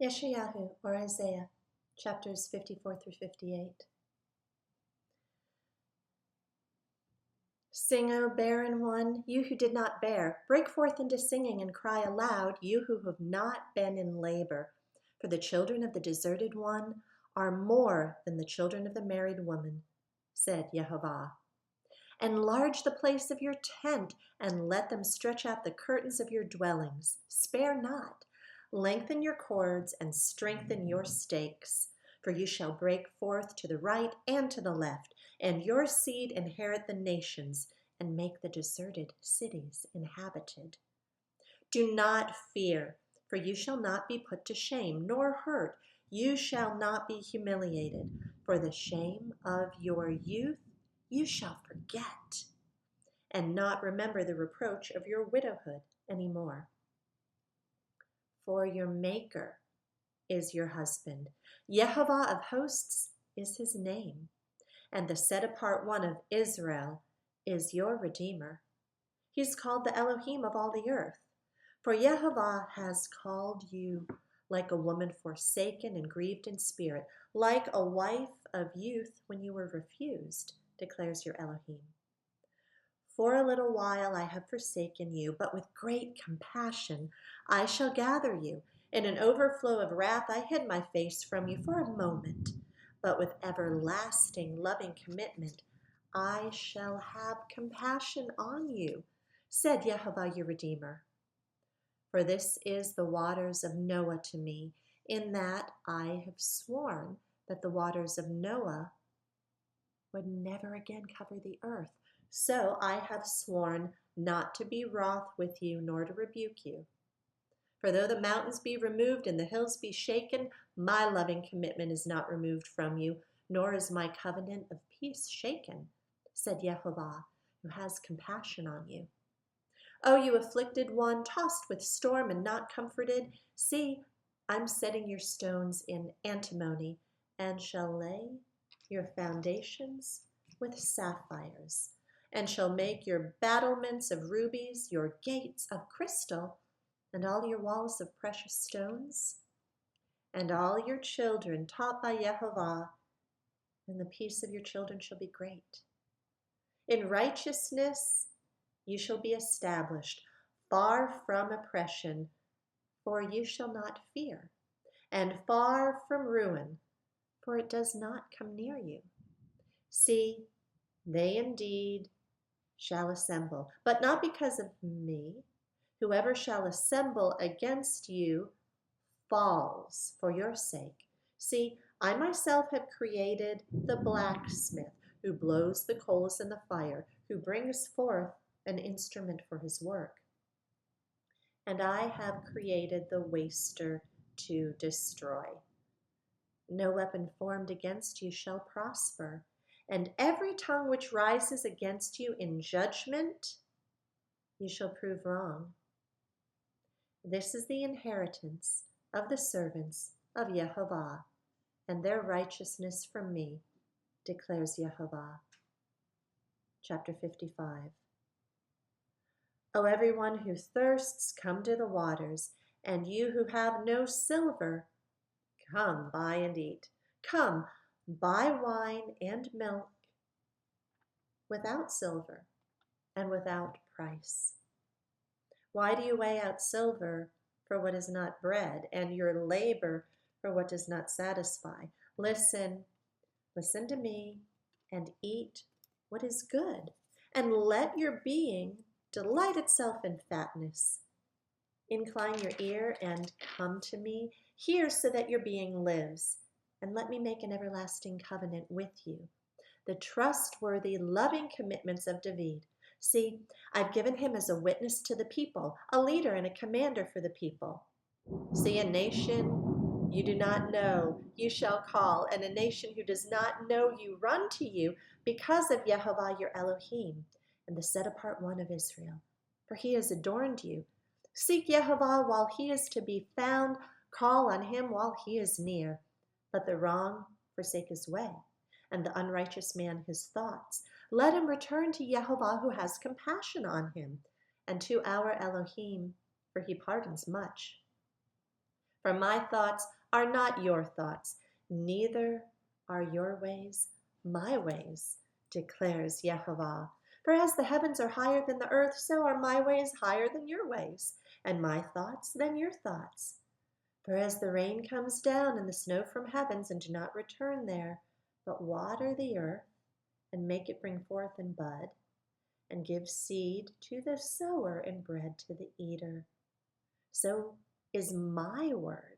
Yeshayahu, or Isaiah, chapters 54 through 58. Sing, O barren one, you who did not bear. Break forth into singing and cry aloud, you who have not been in labor. For the children of the deserted one are more than the children of the married woman, said Yehovah. Enlarge the place of your tent, and let them stretch out the curtains of your dwellings. Spare not. Lengthen your cords and strengthen your stakes. For you shall break forth to the right and to the left, and your seed inherit the nations, and make the deserted cities inhabited. Do not fear, for you shall not be put to shame, nor hurt. You shall not be humiliated. For the shame of your youth you shall forget, and not remember the reproach of your widowhood anymore. For your Maker is your husband. Yehovah of hosts is his name, and the set-apart one of Israel is your Redeemer. He's called the Elohim of all the earth. For Yehovah has called you like a woman forsaken and grieved in spirit, like a wife of youth when you were refused, declares your Elohim. For a little while I have forsaken you, but with great compassion I shall gather you. In an overflow of wrath I hid my face from you for a moment, but with everlasting loving commitment I shall have compassion on you, said Yehovah your Redeemer. For this is the waters of Noah to me, in that I have sworn that the waters of Noah would never again cover the earth. So I have sworn not to be wroth with you, nor to rebuke you. For though the mountains be removed and the hills be shaken, my loving commitment is not removed from you, nor is my covenant of peace shaken, said Yehovah, who has compassion on you. O you afflicted one, tossed with storm and not comforted, see, I'm setting your stones in antimony, and shall lay your foundations with sapphires, and shall make your battlements of rubies, your gates of crystal, and all your walls of precious stones, and all your children taught by Yehovah, and the peace of your children shall be great. In righteousness you shall be established, far from oppression, for you shall not fear, and far from ruin, for it does not come near you. See, they indeed shall assemble, but not because of me. Whoever shall assemble against you falls for your sake. See, I myself have created the blacksmith, who blows the coals in the fire, who brings forth an instrument for his work. And I have created the waster to destroy. No weapon formed against you shall prosper, and every tongue which rises against you in judgment you shall prove wrong. This is the inheritance of the servants of Yehovah, and their righteousness from me, declares Yehovah. Chapter 55. O everyone who thirsts, come to the waters, and you who have no silver, come, buy and eat. Come, buy wine and milk without silver and without price. Why do you weigh out silver for what is not bread, and your labor for what does not satisfy? Listen to me, and eat what is good, and let your being delight itself in fatness. Incline your ear and come to me. Hear so that your being lives, and let me make an everlasting covenant with you, the trustworthy, loving commitments of David. See, I've given him as a witness to the people, a leader and a commander for the people. See, a nation you do not know, you shall call, and a nation who does not know you run to you because of Yehovah your Elohim, and the set-apart one of Israel, for he has adorned you. Seek Yehovah while he is to be found, call on him while he is near. Let the wrong forsake his way, and the unrighteous man his thoughts. Let him return to Yehovah, who has compassion on him, and to our Elohim, for he pardons much. For my thoughts are not your thoughts, neither are your ways my ways, declares Yehovah. For as the heavens are higher than the earth, so are my ways higher than your ways, and my thoughts than your thoughts. For as the rain comes down and the snow from heavens, and do not return there, but water the earth, and make it bring forth and bud, and give seed to the sower and bread to the eater, so is my word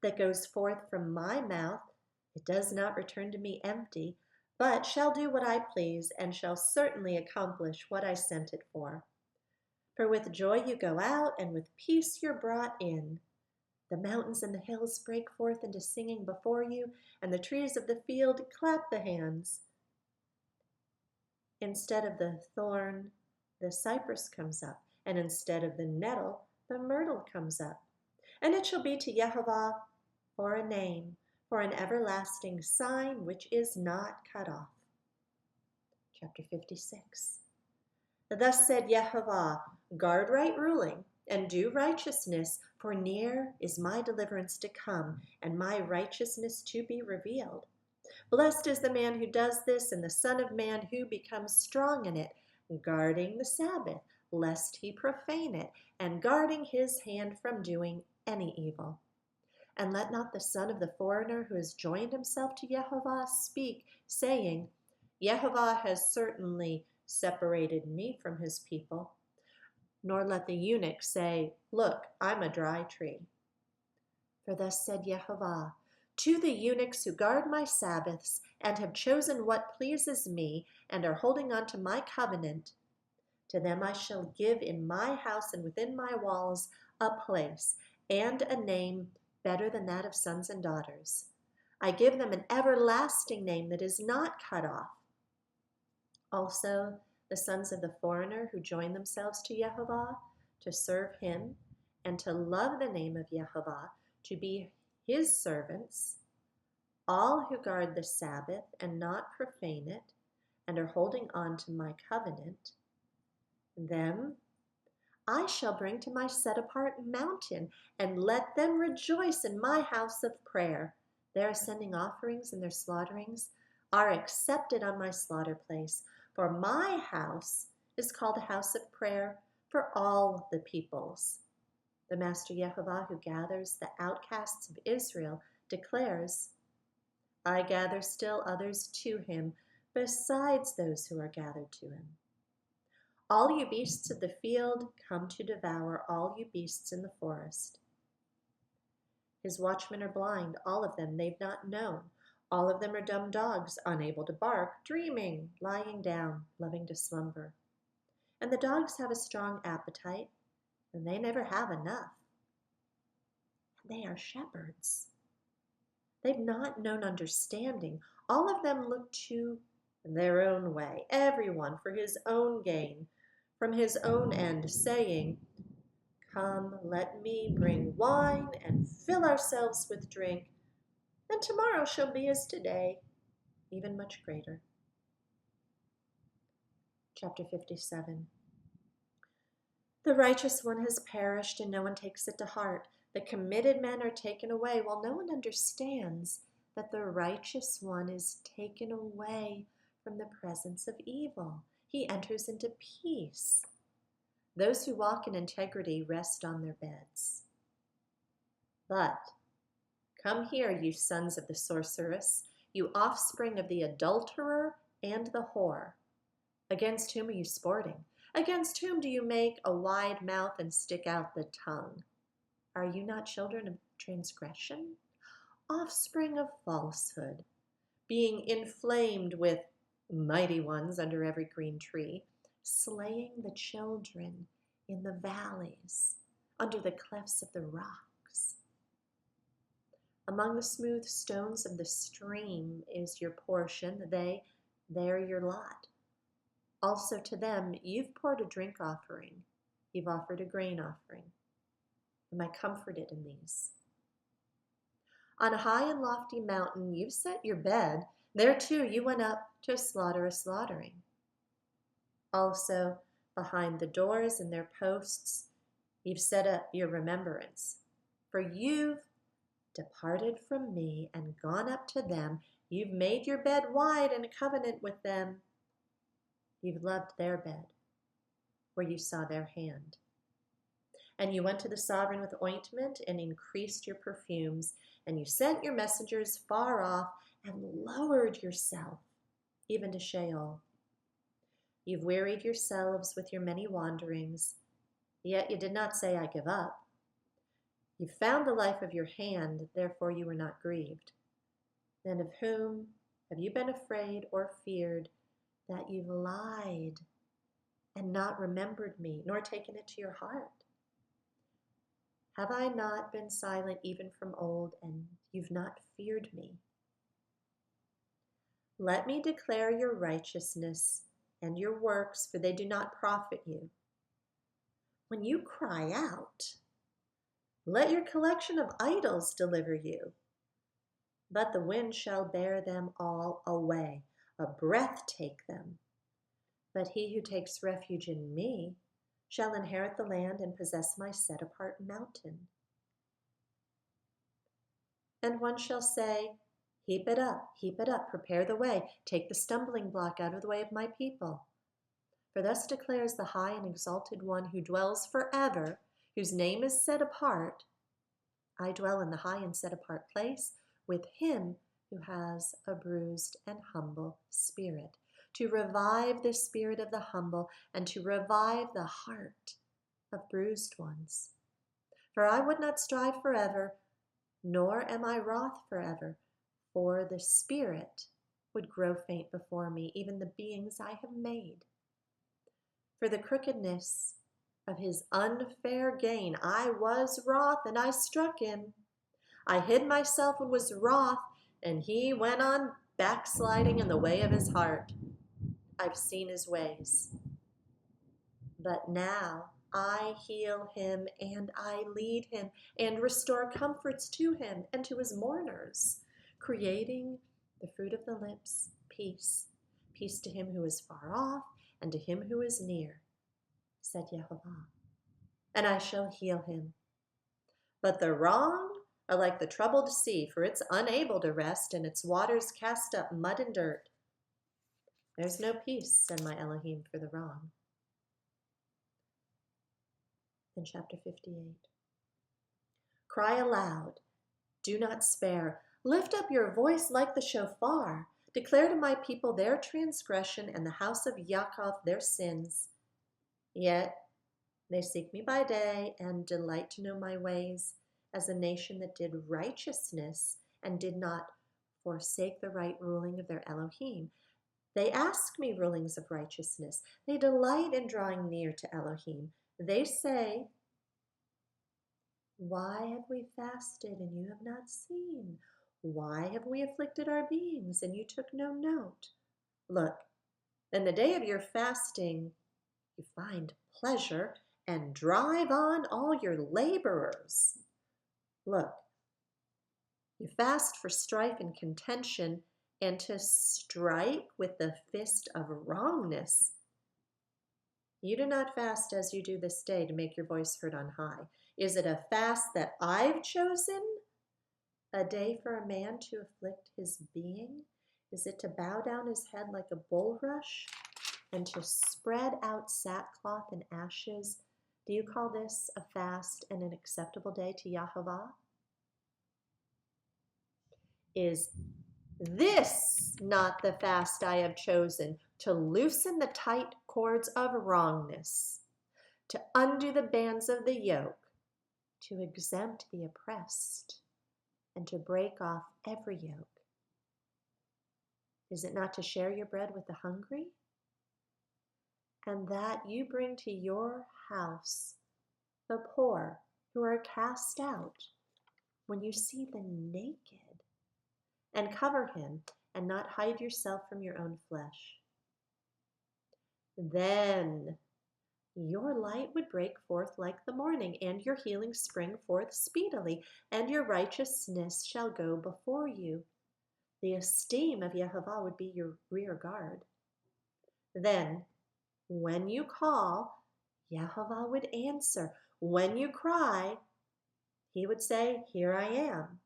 that goes forth from my mouth. It does not return to me empty, but shall do what I please, and shall certainly accomplish what I sent it for. For with joy you go out, and with peace you're brought in. The mountains and the hills break forth into singing before you, and the trees of the field clap the hands. Instead of the thorn, the cypress comes up, and instead of the nettle, the myrtle comes up. And it shall be to Yehovah for a name, for an everlasting sign which is not cut off. Chapter 56. Thus said Yehovah, guard right ruling, and do righteousness, for near is my deliverance to come, and my righteousness to be revealed. Blessed is the man who does this, and the Son of Man who becomes strong in it, guarding the Sabbath, lest he profane it, and guarding his hand from doing any evil. And let not the son of the foreigner who has joined himself to Yehovah speak, saying, Yehovah has certainly separated me from his people. Nor let the eunuch say, look, I'm a dry tree. For thus said Yehovah, to the eunuchs who guard my Sabbaths, and have chosen what pleases me, and are holding on to my covenant, to them I shall give in my house and within my walls a place and a name better than that of sons and daughters. I give them an everlasting name that is not cut off. Also, the sons of the foreigner who join themselves to Yehovah to serve him and to love the name of Yehovah, to be his servants, all who guard the Sabbath and not profane it, and are holding on to my covenant, them I shall bring to my set-apart mountain, and let them rejoice in my house of prayer. Their ascending offerings and their slaughterings are accepted on my slaughter place, for my house is called a house of prayer for all the peoples. The Master Yehovah, who gathers the outcasts of Israel, declares, I gather still others to him, besides those who are gathered to him. All you beasts of the field come to devour all you beasts in the forest. His watchmen are blind, all of them, they've not known. All of them are dumb dogs, unable to bark, dreaming, lying down, loving to slumber. And the dogs have a strong appetite, and they never have enough. And they are shepherds. They've not known understanding. All of them look to their own way, everyone for his own gain, from his own end, saying, come, let me bring wine and fill ourselves with drink, and tomorrow shall be as today, even much greater. Chapter 57. The righteous one has perished, and no one takes it to heart. The committed men are taken away, while no one understands that the righteous one is taken away from the presence of evil. He enters into peace. Those who walk in integrity rest on their beds. But come here, you sons of the sorceress, you offspring of the adulterer and the whore. Against whom are you sporting? Against whom do you make a wide mouth and stick out the tongue? Are you not children of transgression? Offspring of falsehood, being inflamed with mighty ones under every green tree, slaying the children in the valleys, under the clefts of the rocks. Among the smooth stones of the stream is your portion, they're your lot. Also to them you've poured a drink offering, you've offered a grain offering. Am I comforted in these? On a high and lofty mountain you've set your bed, there too you went up to slaughter a slaughtering. Also behind the doors and their posts you've set up your remembrance, for you've departed from me and gone up to them. You've made your bed wide in a covenant with them. You've loved their bed, where you saw their hand. And you went to the sovereign with ointment and increased your perfumes, and you sent your messengers far off and lowered yourself even to Sheol. You've wearied yourselves with your many wanderings, yet you did not say, I give up. You found the life of your hand, therefore you were not grieved. Then of whom have you been afraid or feared, that you've lied and not remembered me, nor taken it to your heart? Have I not been silent even from old, and you've not feared me? Let me declare your righteousness and your works, for they do not profit you. When you cry out, let your collection of idols deliver you. But the wind shall bear them all away, a breath take them. But he who takes refuge in me shall inherit the land and possess my set-apart mountain. And one shall say, heap it up, prepare the way, take the stumbling block out of the way of my people. For thus declares the high and exalted one who dwells forever, whose name is set apart. I dwell in the high and set apart place with him who has a bruised and humble spirit, to revive the spirit of the humble and to revive the heart of bruised ones. For I would not strive forever, nor am I wroth forever, for the spirit would grow faint before me, even the beings I have made. For the crookedness of his unfair gain I was wroth, and I struck him. I hid myself and was wroth, and he went on backsliding in the way of his heart. I've seen his ways. But now I heal him, and I lead him, and restore comforts to him and to his mourners, creating the fruit of the lips, peace. Peace to him who is far off, and to him who is near, said Yehovah. And I shall heal him. But the wrong are like the troubled sea, for it's unable to rest, and its waters cast up mud and dirt. There's no peace, said my Elohim, for the wrong. In chapter 58. Cry aloud, do not spare. Lift up your voice like the shofar. Declare to my people their transgression, and the house of Yaakov their sins. Yet they seek me by day and delight to know my ways, as a nation that did righteousness and did not forsake the right ruling of their Elohim. They ask me rulings of righteousness. They delight in drawing near to Elohim. They say, why have we fasted and you have not seen? Why have we afflicted our beings and you took no note? Look, in the day of your fasting, you find pleasure and drive on all your laborers. Look, you fast for strife and contention, and to strike with the fist of wrongness. You do not fast as you do this day to make your voice heard on high. Is it a fast that I've chosen? A day for a man to afflict his being? Is it to bow down his head like a bulrush and to spread out sackcloth and ashes? Do you call this a fast and an acceptable day to Yehovah? Is this not the fast I have chosen, to loosen the tight cords of wrongness, to undo the bands of the yoke, to exempt the oppressed, and to break off every yoke? Is it not to share your bread with the hungry? And that you bring to your house the poor who are cast out when you see the naked, and cover him and not hide yourself from your own flesh. Then your light would break forth like the morning, and your healing spring forth speedily, and your righteousness shall go before you. The esteem of Yehovah would be your rear guard. Then, when you call, Yehovah would answer. When you cry, he would say, here I am.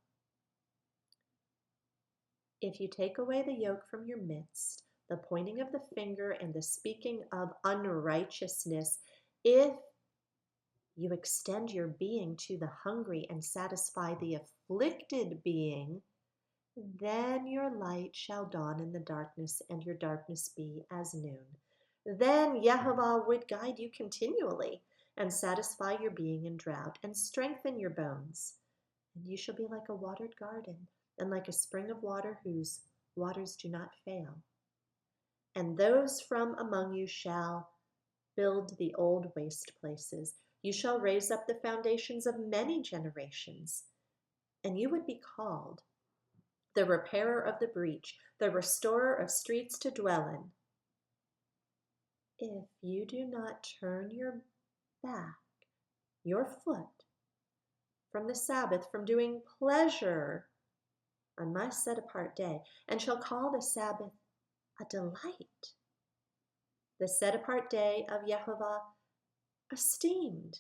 If you take away the yoke from your midst, the pointing of the finger and the speaking of unrighteousness, if you extend your being to the hungry and satisfy the afflicted being, then your light shall dawn in the darkness, and your darkness be as noon. Then Yehovah would guide you continually, and satisfy your being in drought, and strengthen your bones. And you shall be like a watered garden, and like a spring of water whose waters do not fail. And those from among you shall build the old waste places. You shall raise up the foundations of many generations, and you would be called the repairer of the breach, the restorer of streets to dwell in. If you do not turn your back, your foot, from the Sabbath, from doing pleasure on my set apart day, and shall call the Sabbath a delight, the set apart day of Yehovah esteemed,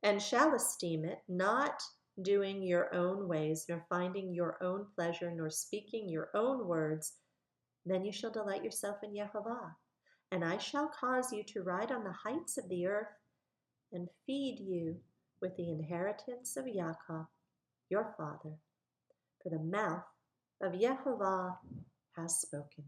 and shall esteem it, not doing your own ways, nor finding your own pleasure, nor speaking your own words, then you shall delight yourself in Yehovah. And I shall cause you to ride on the heights of the earth, and feed you with the inheritance of Yaakov, your father. For the mouth of Yehovah has spoken.